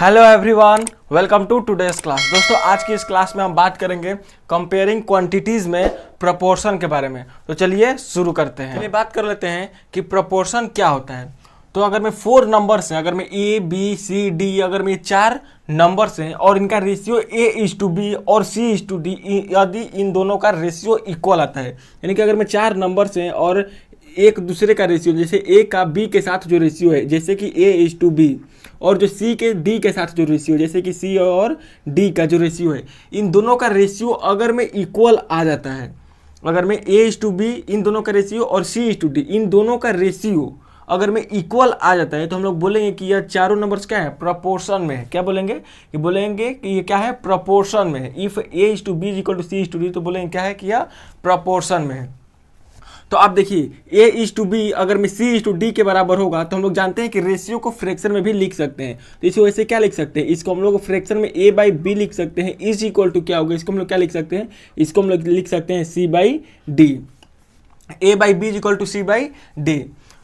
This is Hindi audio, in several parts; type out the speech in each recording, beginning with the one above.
Hello everyone, welcome to today's class. दोस्तों, आज की इस क्लास में हम बात करेंगे कंपेयरिंग क्वांटिटीज़ में प्रोपोर्शन के बारे में। तो चलिए शुरू करते हैं। चलिए बात कर लेते हैं कि प्रोपोर्शन क्या होता है। तो अगर मैं 4 नंबर्स हैं, अगर मैं ए बी सी डी, अगर मैं 4 नंबर्स हैं और इनका रेशियो A:B और C:D, यदि इन दोनों का रेशियो इक्वल आता है, यानी कि अगर मैं 4 नंबर्स हैं और एक दूसरे का रेशियो, जैसे ए का बी के साथ जो रेशियो है, जैसे कि A:B, और जो सी के डी के साथ जो रेशियो, जैसे कि सी और डी का जो रेशियो है, इन दोनों का रेशियो अगर में इक्वल आ जाता है, अगर मैं A:B इन दोनों का रेशियो और C:D इन दोनों का रेशियो अगर में इक्वल आ जाता है, तो हम लोग बोलेंगे कि यह चारों नंबर्स क्या है, प्रोपोर्शन में है। क्या बोलेंगे कि ये क्या है, प्रोपोर्शन में है। इफ A:B = C:D, तो बोलेंगे क्या है कि यह प्रोपोर्शन में है। तो आप देखिए A:B अगर में C:D के बराबर होगा, तो हम लोग जानते हैं कि रेशियो को फ्रैक्शन में भी लिख सकते हैं। तो इसे वैसे क्या लिख सकते हैं, इसको हम लोग फ्रैक्शन में A/B लिख सकते हैं, इज इक्वल टू क्या होगा, इसको हम लोग क्या लिख सकते हैं, इसको हम लोग लिख सकते हैं C/D। A/B = C/D।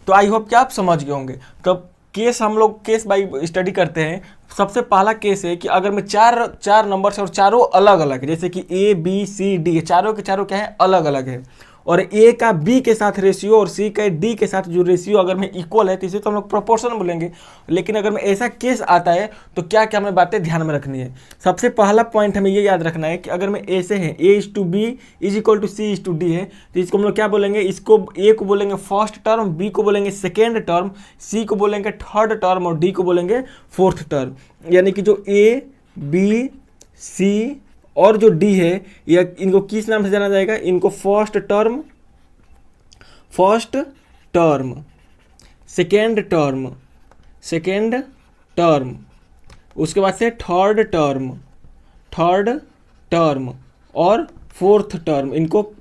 तो आई होप कि आप समझ गए होंगे। तो केस हम लोग केस बाई स्टडी करते हैं। सबसे पहला केस है कि अगर मैं चार नंबर्स और चारों अलग अलग है, जैसे कि A B C D, चारों के चारों क्या है, अलग अलग है, और ए का बी के साथ रेशियो और सी का डी के साथ जो रेशियो अगर में इक्वल है, तो इसे तो हम लोग प्रोपोर्शन बोलेंगे। लेकिन अगर में ऐसा केस आता है, तो क्या क्या हमें बातें ध्यान में रखनी है। सबसे पहला पॉइंट हमें ये याद रखना है कि अगर में ऐसे है A:B = C:D है, तो इसको हम लोग क्या बोलेंगे, इसको ए को बोलेंगे फर्स्ट टर्म, बी को बोलेंगे सेकेंड टर्म, सी को बोलेंगे थर्ड टर्म और डी को बोलेंगे फोर्थ टर्म। यानी कि जो A B C और जो डी है, यह इनको किस नाम से जाना जाएगा, इनको फर्स्ट टर्म, सेकेंड टर्म, उसके बाद से थर्ड टर्म और फोर्थ टर्म, इनको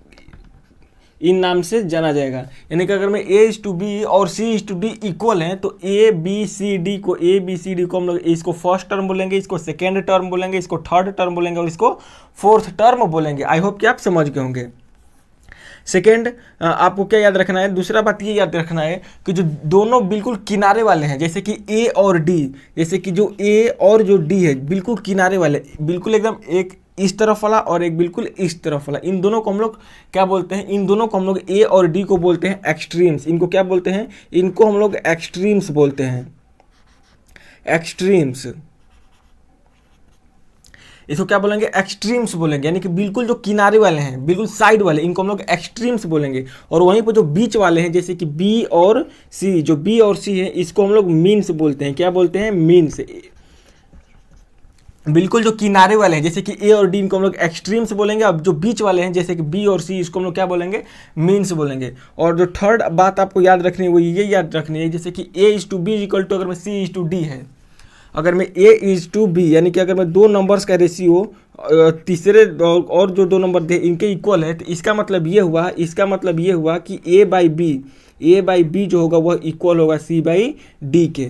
इन नाम से जाना जाएगा। यानी कि अगर मैं A:B और C:D इक्वल हैं, तो A B C D को हम लोग इसको फर्स्ट टर्म बोलेंगे, इसको सेकेंड टर्म बोलेंगे, इसको थर्ड टर्म बोलेंगे और इसको फोर्थ टर्म बोलेंगे। आई होप कि आप समझ गए होंगे। सेकेंड, आपको क्या याद रखना है, दूसरा बात ये याद रखना है कि जो दोनों बिल्कुल किनारे वाले हैं, जैसे कि A और D, जैसे कि जो A और जो D है बिल्कुल किनारे वाले, बिल्कुल एकदम एक इस तरफ वाला और एक बिल्कुल इस तरफ वाला, इन दोनों को हम लोग क्या बोलते हैं, इन दोनों को हम लोग A और D को बोलते हैं एक्सट्रीम्स। इनको क्या बोलते हैं, इनको हम लोग एक्सट्रीम्स बोलते हैं, एक्सट्रीम्स। इसको क्या बोलेंगे, एक्सट्रीम्स बोलेंगे। यानी कि बिल्कुल जो किनारे वाले हैं, बिल्कुल साइड वाले, इनको हम लोग एक्सट्रीम्स बोलेंगे। और वहीं पर जो बीच वाले हैं, जैसे कि B और C, जो B और C है, इसको हम लोग मीन्स बोलते हैं। क्या बोलते हैं, मीन्स। बिल्कुल जो किनारे वाले हैं, जैसे कि A और D, इनको हम लोग एक्सट्रीम्स बोलेंगे। अब जो बीच वाले हैं, जैसे कि B और C, इसको हम लोग क्या बोलेंगे, मीन्स बोलेंगे। और जो थर्ड बात आपको याद रखनी है, वो ये याद रखनी है, जैसे कि A:B = अगर मैं C:D है, अगर मैं A:B यानी कि अगर मैं दो नंबर्स का रेशियो तीसरे और जो दो नंबर थे इनके इक्वल है, तो इसका मतलब ये हुआ कि A/B जो होगा वह इक्वल होगा C/D के।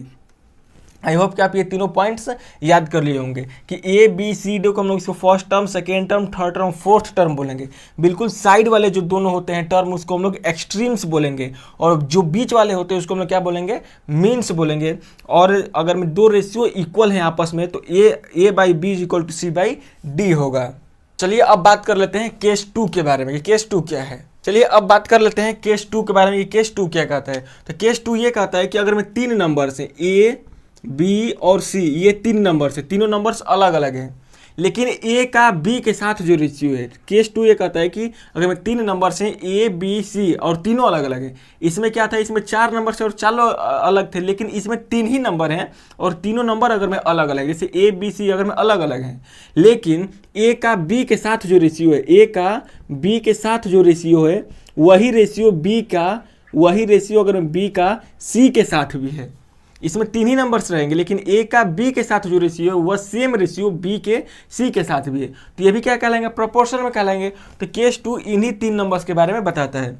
आई होप कि आप ये तीनों पॉइंट्स याद कर लिए होंगे कि A B C D को हम लोग इसको first term, second term, third term, fourth term बोलेंगे। बिल्कुल साइड वाले जो दोनों होते हैं टर्म, उसको हम लोग एक्सट्रीम्स बोलेंगे। और जो बीच वाले होते हैं उसको हम लोग क्या बोलेंगे, मीन्स बोलेंगे। और अगर में दो रेशियो इक्वल हैं आपस में, तो A/B = C/D होगा। चलिए अब बात कर लेते हैं केस 2 के बारे में कि केस 2 क्या है। चलिए अब बात कर लेते हैं केस 2 के बारे में कि केस 2 क्या कहता है। तो केस 2 ये कहता है कि अगर मैं 3 नंबर्स हैं A B और C, ये 3 नंबर्स है, तीनों नंबर्स अलग अलग हैं, लेकिन A का B के साथ जो रेशियो है, केस 2 ये कहता है कि अगर मैं 3 नंबर्स हैं A B C और तीनों अलग अलग हैं। इसमें क्या था, इसमें 4 नंबर से और 4 अलग थे, लेकिन इसमें 3 ही नंबर हैं और तीनों नंबर अगर मैं अलग अलग, जैसे A B C अगर मैं अलग अलग हैं, लेकिन A का B के साथ जो रेशियो है, A का B के साथ जो रेशियो है, वही रेशियो अगर मैं B का C के साथ भी है। इसमें 3 ही नंबर्स रहेंगे, लेकिन A का B के साथ जो रेशियो है वह सेम रेशियो B के C के साथ भी है। तो ये भी क्या कहलाएंगे, प्रोपोर्शन में कहलाएंगे। तो केस 2 इन्हीं 3 नंबर्स के बारे में बताता है।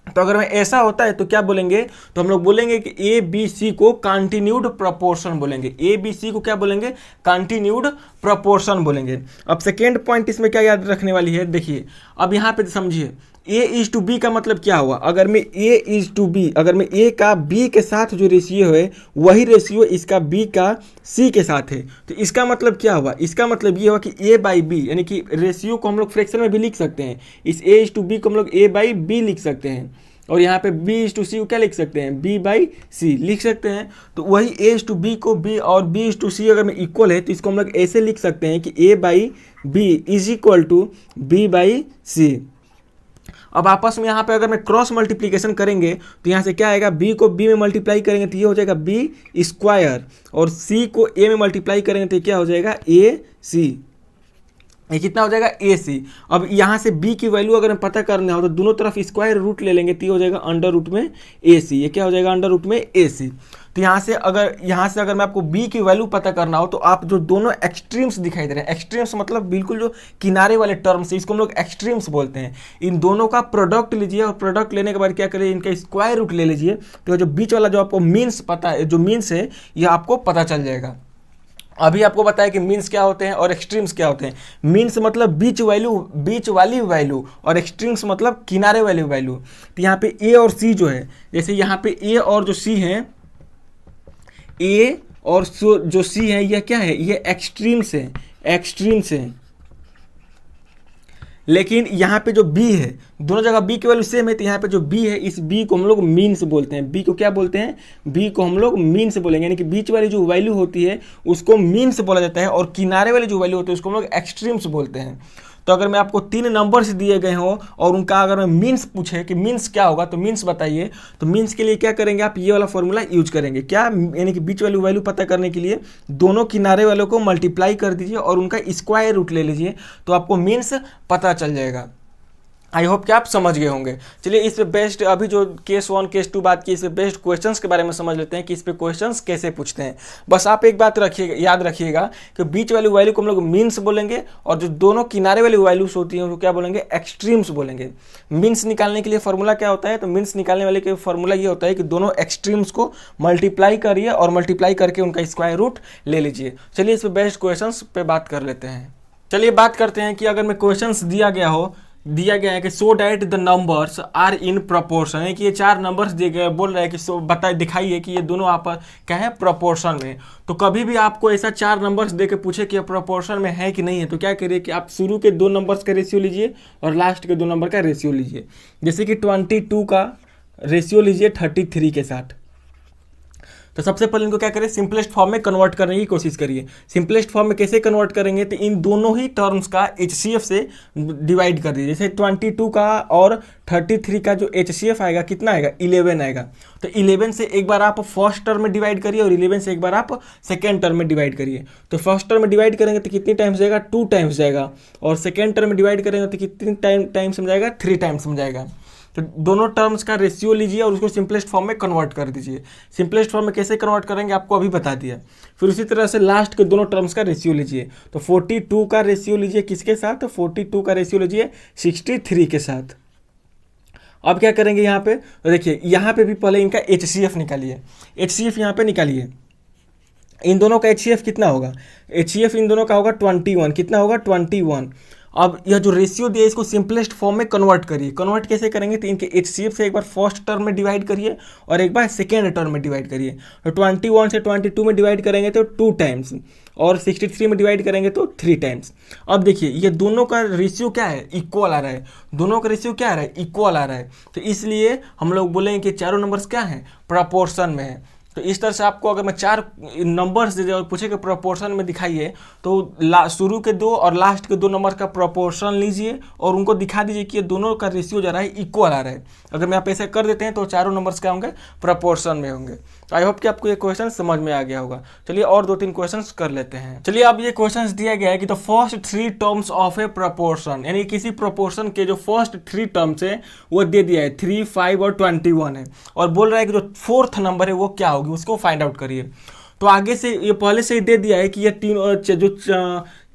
तो अगर में ऐसा होता है तो क्या बोलेंगे, तो हम लोग बोलेंगे कि A/B/C को कंटिन्यूड प्रोपोर्शन बोलेंगे। A/B/C को क्या बोलेंगे, कंटिन्यूड प्रोपोर्शन बोलेंगे। अब सेकेंड पॉइंट इसमें क्या याद रखने वाली है, देखिए अब यहाँ पे समझिए ए इज टू बी का मतलब क्या हुआ, अगर मैं ए इज टू बी, अगर मैं ए का बी के साथ जो रेशियो है वही रेशियो इसका बी का सी के साथ है, तो इसका मतलब क्या हुआ, इसका मतलब ये हुआ कि ए बाई बी, यानी कि रेशियो को हम लोग फ्रैक्शन में भी लिख सकते हैं, इस ए इज टू बी को हम लोग ए बाई बी लिख सकते हैं, और यहाँ पे बी इज टू सी को क्या लिख सकते हैं, बी बाई सी लिख सकते हैं। तो वही ए इज टू बी को बी और बी इज टू सी अगर में इक्वल है तो इसको हम लोग ऐसे लिख सकते हैं कि A by B is equal to B by C. अब आपस में यहाँ पे अगर मैं क्रॉस मल्टीप्लीकेशन करेंगे तो यहाँ से क्या आएगा, बी को बी में मल्टीप्लाई करेंगे तो ये हो जाएगा बी स्क्वायर, और सी को ए में मल्टीप्लाई करेंगे तो क्या हो जाएगा ए सी, ये कितना हो जाएगा ए सी। अब यहाँ से b की वैल्यू अगर हम पता करना हो तो दोनों तरफ स्क्वायर रूट ले लेंगे तो ये हो जाएगा अंडर रूट में ए सी, ये क्या हो जाएगा अंडर रूट में ए सी। तो यहाँ से अगर मैं आपको b की वैल्यू पता करना हो तो आप जो दोनों एक्सट्रीम्स दिखाई दे रहे हैं, एक्सट्रीम्स मतलब बिल्कुल जो किनारे वाले टर्म्स है इसको हम लोग एक्सट्रीम्स बोलते हैं, इन दोनों का प्रोडक्ट लीजिए और प्रोडक्ट लेने के बाद क्या करिए, इनका स्क्वायर रूट ले लीजिए, तो जो बीच वाला जो आपको मीन्स पता है, जो मीन्स है ये आपको पता चल जाएगा। अभी आपको बताया कि मीन्स क्या होते हैं और एक्सट्रीम्स क्या होते हैं। मीन्स मतलब बीच वाली वैल्यू, और एक्सट्रीम्स मतलब किनारे वाली वैल्यू। तो यहाँ पे ए और सी जो है, जैसे यहाँ पे ए और जो सी है, ए और जो सी है यह क्या है, ये एक्सट्रीम्स है, एक्सट्रीम्स है। लेकिन यहाँ पे जो b है, दोनों जगह b की वैल्यू सेम है, तो यहाँ पे जो b है इस b को हम लोग मीन्स बोलते हैं। b को क्या बोलते हैं, b को हम लोग मीन्स बोलेंगे, यानी कि बीच वाली जो वैल्यू होती है उसको मीन्स बोला जाता है, और किनारे वाली जो वैल्यू होती है उसको हम लोग एक्सट्रीम्स बोलते हैं। तो अगर मैं आपको 3 नंबर्स दिए गए हों और उनका अगर मैं मीन्स पूछे कि मीन्स क्या होगा तो मीन्स बताइए, तो मीन्स के लिए क्या करेंगे, आप ये वाला फॉर्मूला यूज करेंगे, क्या, यानी कि बीच वाली वैल्यू पता करने के लिए दोनों किनारे वालों को मल्टीप्लाई कर दीजिए और उनका स्क्वायर रूट ले लीजिए, तो आपको मीन्स पता चल जाएगा। आई होप कि आप समझ गए होंगे। चलिए इस पे बेस्ट, अभी जो केस 1 केस 2 बात की, इस पे बेस्ट क्वेश्चंस के बारे में समझ लेते हैं कि इस पे क्वेश्चंस कैसे पूछते हैं। बस आप एक बात रखिएगा, याद रखिएगा कि बीच वाली वैल्यू को हम लोग मीन्स बोलेंगे, और जो दोनों किनारे वाली वैल्यूज होती हैं वो क्या बोलेंगे, एक्सट्रीम्स बोलेंगे। मीन्स निकालने के लिए फॉर्मूला क्या होता है, तो मीन्स निकालने वाले के फॉर्मूला ये होता है कि दोनों एक्सट्रीम्स को मल्टीप्लाई करिए और मल्टीप्लाई करके उनका स्क्वायर रूट ले लीजिए। चलिए इस पे बेस्ट क्वेश्चन पे बात कर लेते हैं। चलिए बात करते हैं कि अगर मैं क्वेश्चन दिया गया है कि so that the numbers are in proportion, है कि ये 4 नंबर्स दिए गए, बोल रहा है कि दिखाइए कि ये दोनों आप क्या है, प्रोपोर्शन में। तो कभी भी आपको ऐसा 4 नंबर्स दे के पूछे कि प्रोपोर्शन में है कि नहीं है, तो क्या करिए कि आप शुरू के 2 नंबर्स का रेशियो लीजिए और लास्ट के 2 नंबर का रेशियो लीजिए। जैसे कि 22 का रेशियो लीजिए 33 के साथ। तो सबसे पहले इनको क्या करें, सिंपलेस्ट फॉर्म में कन्वर्ट करने की कोशिश करिए। सिंपलेस्ट फॉर्म में कैसे कन्वर्ट करेंगे, तो इन दोनों ही टर्म्स का HCF से डिवाइड कर दीजिए। जैसे 22 का और 33 का जो HCF आएगा कितना आएगा, 11 आएगा। तो 11 से एक बार आप फर्स्ट टर्म में डिवाइड करिए और 11 से एक बार आप सेकेंड टर्म में डिवाइड करिए। तो फर्स्ट टर्म में डिवाइड करेंगे तो कितनी टाइम्स जाएगा, 2 टाइम्स जाएगा, और सेकेंड टर्म में डिवाइड करेंगे तो कितनी टाइम्स में जाएगा, 3 टाइम्स में जाएगा। तो दोनों टर्म्स का रेशियो लीजिए और उसको सिंपलेस्ट फॉर्म में कन्वर्ट कर दीजिए। सिंपलेस्ट फॉर्म में कैसे कन्वर्ट करेंगे आपको अभी बता दिया। फिर उसी तरह से लास्ट के दोनों टर्म्स का रेशियो लीजिए। तो 42 का रेशियो लीजिए किसके साथ, तो 42 का रेशियो लीजिए 63 के साथ। अब क्या करेंगे यहाँ पे, तो देखिए यहाँ पे भी पहले इनका HCF निकालिए। HCF यहाँ पे निकालिए, इन दोनों का HCF कितना होगा, HCF इन दोनों का होगा 21, कितना होगा 21। अब यह जो रेशियो दिया इसको सिंपलेस्ट फॉर्म में कन्वर्ट करिए। कन्वर्ट कैसे करेंगे, तो इनके HCF से एक बार फर्स्ट टर्म में डिवाइड करिए और एक बार सेकेंड टर्म में डिवाइड करिए। तो 21 से 22 में डिवाइड करेंगे तो 2 टाइम्स, और 63 में डिवाइड करेंगे तो 3 टाइम्स। अब देखिए ये दोनों का रेशियो क्या है, इक्वल आ रहा है। दोनों का रेशियो क्या आ रहा है, इक्वल आ रहा है। तो इसलिए हम लोग बोलेंगे कि चारों नंबर्स क्या हैं, प्रोपोर्शन में है। तो इस तरह से आपको अगर मैं 4 नंबर्स दे और पूछे कि प्रोपोर्शन में दिखाइए, तो शुरू के 2 और लास्ट के 2 नंबर का प्रोपोर्शन लीजिए और उनको दिखा दीजिए कि ये दोनों का रेशियो जा रहा है, इक्वल आ रहा है। अगर मैं आप ऐसे कर देते हैं तो चारों नंबर्स क्या होंगे, प्रोपोर्शन में होंगे। तो आई होप कि आपको ये क्वेश्चन समझ में आ गया होगा। चलिए और 2-3 क्वेश्चन कर लेते हैं। चलिए अब ये क्वेश्चन दिया गया है कि the first 3 terms of A proportion, यानी किसी प्रोपोर्शन के जो फर्स्ट 3 टर्म्स है वो दे दिया है, 3, 5 और 21 है, और बोल रहा है कि जो 4th नंबर है वो क्या होगी, उसको फाइंड आउट करिए। तो आगे से ये पहले से ही दे दिया है कि ये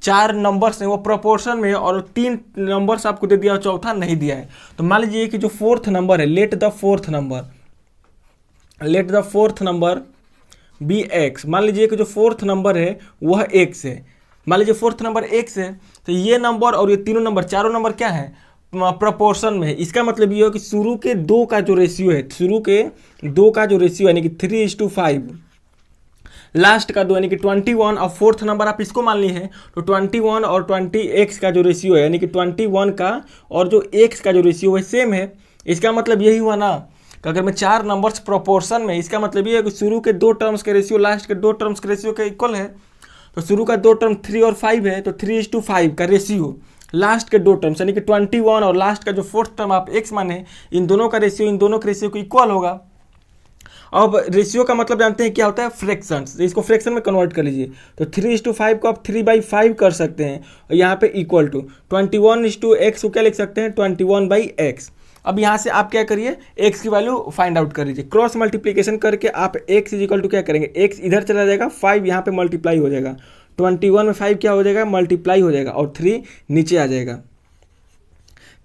4 नंबर्स हैं वो प्रोपोर्शन में है, और 3 नंबर्स आपको दे दिया और चौथा नहीं दिया है। तो मान लीजिए कि जो 4th नंबर है, let the fourth number be x. मान लीजिए कि जो 4th नंबर है वह x है। मान लीजिए 4th नंबर x है, तो ये नंबर और ये तीनों नंबर, चारों नंबर क्या है, प्रोपोर्शन में है। इसका मतलब ये हो कि शुरू के दो का जो रेशियो है, शुरू के दो का जो रेशियो यानी कि 3:5, लास्ट का 2 यानी कि 21 और फोर्थ नंबर आप इसको मान ली है, तो 21 और 20x का जो रेशियो है यानी कि 21 का और जो x का जो रेशियो है सेम है। इसका मतलब यही हुआ ना कि अगर मैं 4 नंबर्स प्रोपोर्शन में, इसका मतलब ये है कि शुरू के 2 टर्म्स के रेशियो लास्ट के 2 टर्म्स के रेशियो के इक्वल है। तो शुरू का 2 टर्म 3 और 5 है, तो 3:5 का रेशियो लास्ट के 2 टर्म्स यानी कि 21 और लास्ट का जो फोर्थ टर्म आप x माने, इन दोनों का रेशियो इन दोनों के रेशियो को इक्वल होगा। अब रेशियो का मतलब जानते हैं क्या होता है, फ्रैक्शंस। इसको फ्रैक्शन में कन्वर्ट कर लीजिए, तो 3:5 को आप 3/5 कर सकते हैं और यहाँ पे इक्वल टू 21:x को क्या लिख सकते हैं, 21/x। अब यहाँ से आप क्या करिए, x की वैल्यू फाइंड आउट कर लीजिए। क्रॉस मल्टीप्लिकेशन करके आप x इक्वल टू क्या करेंगे, x इधर चला जाएगा, 5 यहाँ पे मल्टीप्लाई हो जाएगा, 21 में 5 क्या हो जाएगा, मल्टीप्लाई हो जाएगा और 3 नीचे आ जाएगा।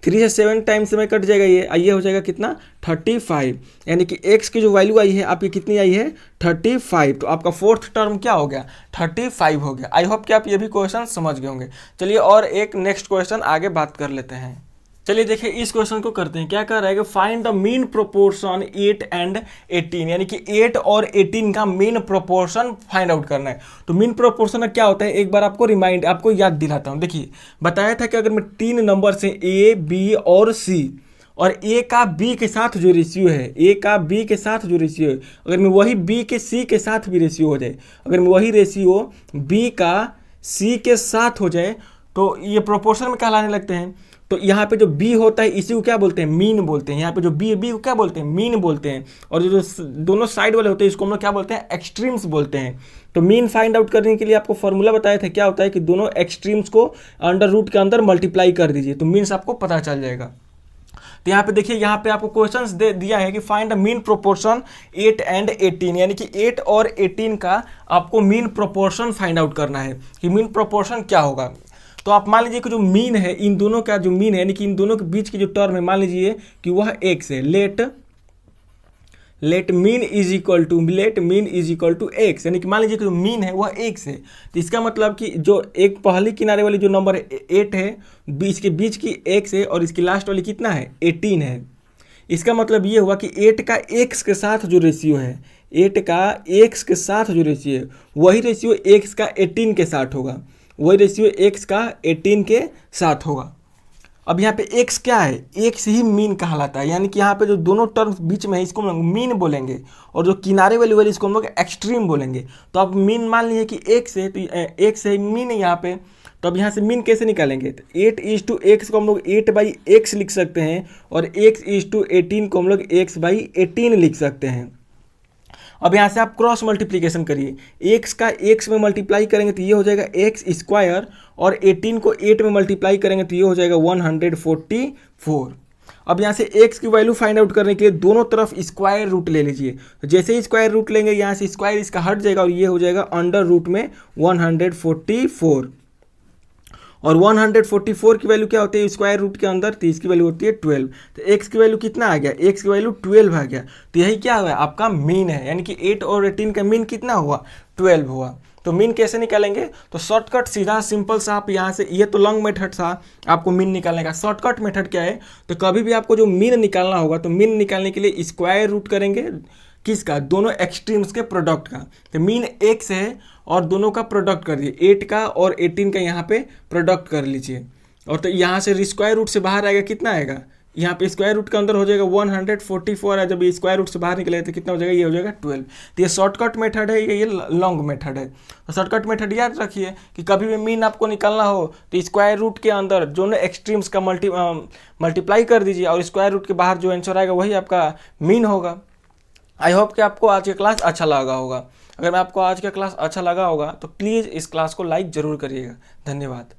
3 से 7 टाइम्स में कट जाएगा, ये हो जाएगा कितना, 35। यानी कि x की जो वैल्यू आई है आपकी कितनी आई है, 35। तो आपका फोर्थ टर्म क्या हो गया, 35 हो गया। आई होप कि आप ये भी क्वेश्चन समझ गए होंगे। चलिए और एक नेक्स्ट क्वेश्चन आगे बात कर लेते हैं। चलिए देखिए इस क्वेश्चन को करते हैं। क्या कह रहा है कि find the mean proportion 8 and 18, यानी कि 8 और 18 का मीन प्रोपोर्शन फाइंड आउट करना है। तो मीन प्रोपोर्शन क्या होता है, एक बार आपको याद दिलाता हूं। देखिए बताया था कि अगर मैं 3 नंबर से ए, बी और सी, और ए का बी के साथ जो रेशियो है, ए का बी के साथ जो रेशियो है, अगर मैं वही बी के सी के साथ भी रेशियो हो जाए, अगर मैं वही रेशियो बी का सी के साथ हो जाए, तो ये प्रोपोर्शन में कहलाने लगते हैं। तो यहाँ पे जो b होता है इसी को क्या बोलते हैं, मीन बोलते हैं। यहाँ पे जो b को क्या बोलते हैं, मीन बोलते हैं। और जो दोनों साइड वाले होते हैं इसको हम लोग क्या बोलते हैं, एक्सट्रीम्स बोलते हैं। तो मीन फाइंड आउट करने के लिए आपको फॉर्मूला बताया था, क्या होता है कि दोनों एक्सट्रीम्स को अंडर रूट के अंदर मल्टीप्लाई कर दीजिए, तो मीन्स आपको पता चल जाएगा। तो यहाँ पे देखिए, यहाँ पे आपको क्वेश्चंस दे दिया है कि find the mean proportion 8 and 18, यानी कि 8 और 18 का आपको मीन प्रोपोर्शन फाइंड आउट करना है कि मीन प्रोपोर्शन क्या होगा। तो आप मान लीजिए कि जो मीन है, इन दोनों का जो मीन है यानी कि इन दोनों के बीच की जो टर्म है, मान लीजिए कि वह x है। Let mean is equal to x, यानी कि मान लीजिए कि जो मीन है वह x है। तो इसका मतलब कि जो एक पहले किनारे वाली जो नंबर 8 है, बीच के बीच की x है और इसकी लास्ट वाली कितना है, 18 है। इसका मतलब ये हुआ कि 8 का x के साथ जो रेशियो है, 8 का x के साथ जो रेशियो है, वही रेशियो x का 18 के साथ होगा, वही रेशियो x का 18 के साथ होगा। अब यहाँ पे x क्या है, x ही मीन कहलाता है। यानी कि यहाँ पे जो दोनों टर्म्स बीच में है इसको हम लोग मीन बोलेंगे, और जो किनारे वाली इसको हम लोग एक्सट्रीम बोलेंगे। तो आप मीन मान लीजिए कि x है, तो x है मीन है यहाँ पे। तो अब यहाँ से मीन कैसे निकालेंगे, तो 8:x को हम लोग 8/x लिख सकते हैं, और x:18 को हम लोग x/18 लिख सकते हैं। अब यहाँ से आप क्रॉस मल्टीप्लिकेशन करिए, x का x में मल्टीप्लाई करेंगे तो ये हो जाएगा x², और 18 को 8 में मल्टीप्लाई करेंगे तो ये हो जाएगा 144। अब यहाँ से x की वैल्यू फाइंड आउट करने के लिए दोनों तरफ स्क्वायर रूट ले लीजिए। तो जैसे ही स्क्वायर रूट लेंगे यहाँ से स्क्वायर इसका हट जाएगा और ये हो जाएगा अंडर रूट में 144। और 144 की वैल्यू क्या होती है स्क्वायर रूट के अंदर, तो इसकी वैल्यू होती है 12। तो x की वैल्यू कितना आ गया, x की वैल्यू 12 आ गया। तो यही क्या हुआ, आपका मीन है। यानी कि 8 और 18 का मीन कितना हुआ, 12 हुआ। तो मीन कैसे निकालेंगे, तो शॉर्टकट सीधा सिंपल सा आप यहाँ से, ये तो लॉन्ग मेथड था आपको मीन निकालने का। शॉर्टकट मेथड क्या है, तो कभी भी आपको जो मीन निकालना होगा तो मीन निकालने के लिए स्क्वायर रूट करेंगे किसका, दोनों एक्सट्रीम्स के प्रोडक्ट का। तो मीन x है और दोनों का प्रोडक्ट कर दिए, 8 का और 18 का यहाँ पे प्रोडक्ट कर लीजिए। और तो यहाँ से स्क्वायर रूट से बाहर आएगा, कितना आएगा, यहाँ पे स्क्वायर रूट के अंदर हो जाएगा 144 है। जब ये स्क्वायर रूट से बाहर निकलेगा तो कितना हो जाएगा, ये हो जाएगा 12। तो ये शॉर्टकट मेथड है, ये लॉन्ग मेथड है। तो शॉर्टकट मेथड याद रखिए कि कभी भी मीन आपको निकालना हो तो स्क्वायर रूट के अंदर दोनों एक्सट्रीम्स का मल्टीप्लाई कर दीजिए, और स्क्वायर रूट के बाहर जो आंसर आएगा वही आपका मीन होगा। आई होप कि आपको आज का क्लास अच्छा लगा होगा। अगर आपको आज का क्लास अच्छा लगा होगा तो प्लीज़ इस क्लास को लाइक ज़रूर करिएगा। धन्यवाद।